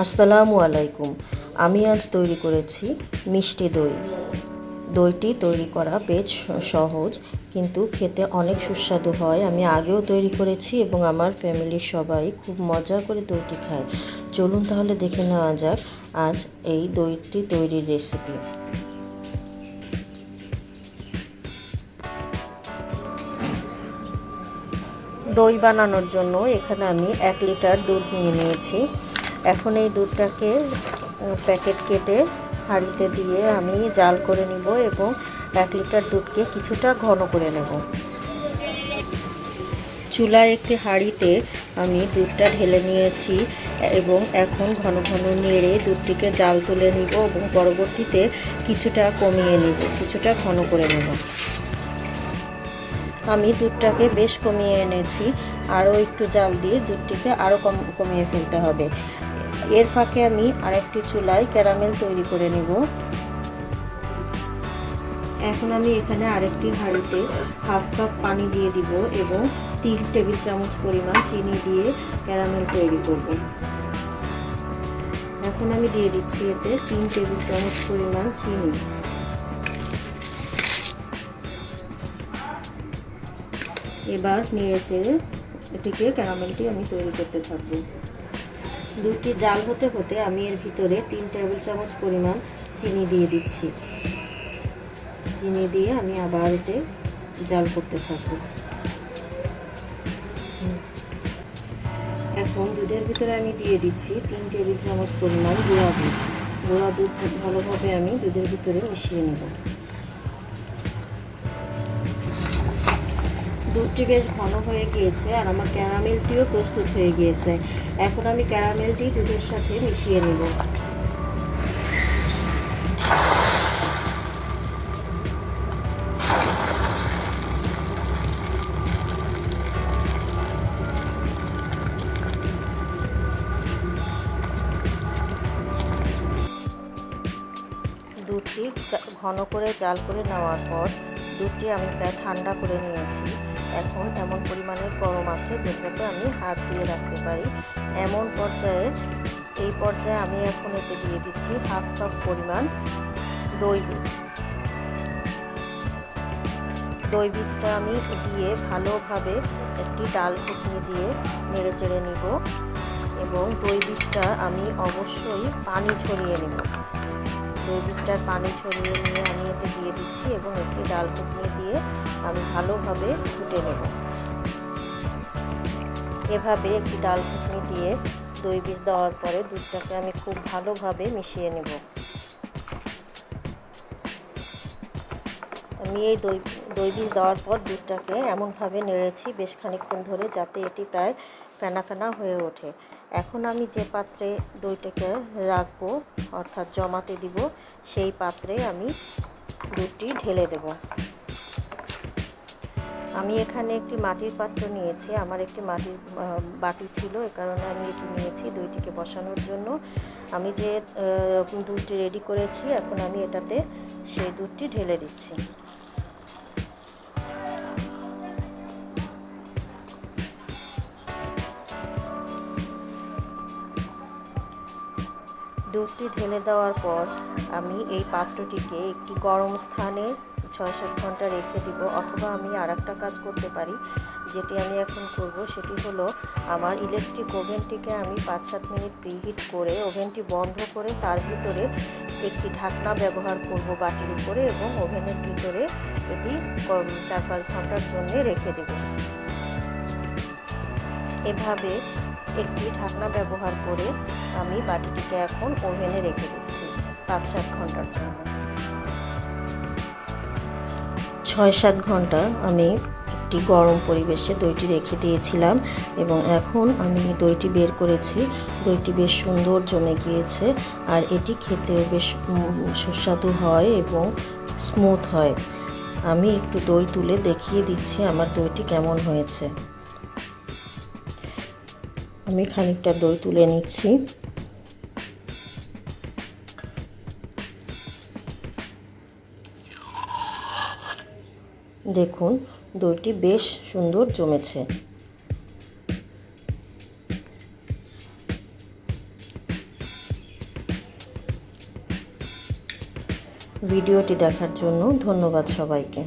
আসসালামু আলাইকুম। আমি আজ তৈরি করেছি মিষ্টি দই। দইটি তৈরি করা বেশ সহজ, কিন্তু খেতে অনেক সুস্বাদু হয়। আমি আগেও তৈরি করেছি এবং আমার ফ্যামিলির সবাই খুব মজা করে দইটি খায়। চলুন তাহলে দেখে নেওয়া যাক আজ এই দইটি তৈরির রেসিপি। দই বানানোর জন্য এখানে আমি 1 লিটার দুধ নিয়ে নিয়েছি। এখন এই দুধটাকে প্যাকেট কেটে হাঁড়িতে দিয়ে আমি জাল করে নিব এবং 1 লিটার দুধকে কিছুটা ঘন করে নেব। চুলায় একটি হাঁড়িতে আমি দুধটা ঢেলে নিয়েছি এবং এখন ঘন ঘন নেড়ে দুধটিকে জাল তুলে নিব এবং পরবর্তীতে কিছুটা কমিয়ে নিব, কিছুটা ঘন করে নেব। আমি দুধটাকে বেশ কমিয়ে এনেছি, আরও একটু জাল দিয়ে দুধটিকে আরও কমিয়ে ফেলতে হবে। এর ফাঁকে আমি আরেকটি চুলায় ক্যারামেল তৈরি করে নেব। এখন আমি এখানে আরেকটি হাঁড়িতে হাফ কাপ পানি দিয়ে দিব এবং 3 টেবিল চামচ পরিমাণ চিনি দিয়ে ক্যারামেল তৈরি করব। এখন আমি দিয়ে দিচ্ছি এতে 3 টেবিল চামচ পরিমাণ চিনি। এবার নেড়েচেড়ে এটিকে ক্যারামেলটি আমি তৈরি করতে থাকবো। দুধটি জাল হতে হতে আমি এর ভিতরে 3 টেবিল চামচ পরিমাণ চিনি দিয়ে দিচ্ছি। চিনি দিয়ে আমি আবার এতে জাল করতে থাকবো। এখন দুধের ভিতরে আমি দিয়ে দিচ্ছি 3 টেবিল চামচ পরিমাণ গুঁড়া দুধ। গুঁড়া দুধ ভালোভাবে আমি দুধের ভিতরে মিশিয়ে নেব। দুধটি বেশ ঘন হয়ে গিয়েছে আর আমার ক্যারামেলটিও প্রস্তুত হয়ে গিয়েছে। এখন আমি ক্যারামেলটি দুধের সাথে মিশিয়ে নেব। দুধটি ঘন করে জাল করে নেওয়ার পর দুধটি আমি প্রায় ঠান্ডা করে নিয়েছি। এখন এমন পরিমাণে গরম আছে যেটাতে আমি হাত দিয়ে রাখতে পারি। এই পর্যায়ে আমি এখন এতে দিয়ে দিচ্ছি হাফ কাপ পরিমাণ দই বীজ। দই বীজটা আমি দিয়ে ভালোভাবে একটি ডাল ঘুটনি দিয়ে নেড়ে চেড়ে নিব এবং দই বীজটা আমি অবশ্যই পানি ছড়িয়ে নেব। দই বীজটার পানি ছড়িয়ে নিয়ে আমি এতে দিয়ে দিচ্ছি এবং একটি ডাল ঘুটনি দিয়ে আমি ভালোভাবে ঘুটে নেব। এভাবে একটি ডাল ঘুটনি দিয়ে দই বীজ দেওয়ার পরে দুধটাকে আমি খুব ভালোভাবে মিশিয়ে নেব। আমি এই দই বীজ দেওয়ার পর দুধটাকে এমনভাবে নেড়েছি বেশ খানিকক্ষণ ধরে, যাতে এটি প্রায় ফেনা ফেনা হয়ে ওঠে। এখন আমি যে পাত্রে দইটাকে রাখবো অর্থাৎ জমাতে দিব, সেই পাত্রে আমি দুধটি ঢেলে দেব। আমি এখানে একটি মাটির পাত্র নিয়েছি। আমার একটি মাটির বাটি ছিল, এ কারণে আমি এটি নিয়েছি দইটিকে বসানোর জন্য। আমি যে দুধটি রেডি করেছি এখন আমি এটাতে সেই দুধটি ঢেলে দিচ্ছি। দুধটি ঢেলে দেওয়ার পর আমি এই পাত্রটিকে একটি গরম স্থানে 6-7 ঘন্টা রেখে দিব, অথবা আমি আরেকটা কাজ করতে পারি, যেটি আমি এখন করব। সেটি হলো আমার ইলেকট্রিক ওভেনটিকে আমি 5-7 মিনিট প্রিহিট করে ওভেনটি বন্ধ করে তার ভিতরে একটি ঢাকনা ব্যবহার করব বাটির উপরে এবং ওভেনের ভিতরে এটি 4-5 ঘন্টার জন্য রেখে দেব। এভাবে একটি ঢাকনা ব্যবহার করে আমি বাটিটিকে এখন ওভেনে রেখে দিচ্ছি 5-7 ঘন্টার জন্য। 6-7 ঘন্টা আমি একটি গরম পরিবেশে দইটি রেখে দিয়েছিলাম এবং এখন আমি দইটি বের করেছি। দইটি বেশ সুন্দর জমে গিয়েছে আর এটি খেতেও বেশ সুস্বাদু হয় এবং স্মুথ হয়। আমি একটু দই তুলে দেখিয়ে দিচ্ছি আমার দইটি কেমন হয়েছে। আমি খানিকটা দই তুলে নিচ্ছি। দেখুন দইটি বেশ সুন্দর জমেছে। ভিডিওটি দেখার জন্য ধন্যবাদ সবাইকে।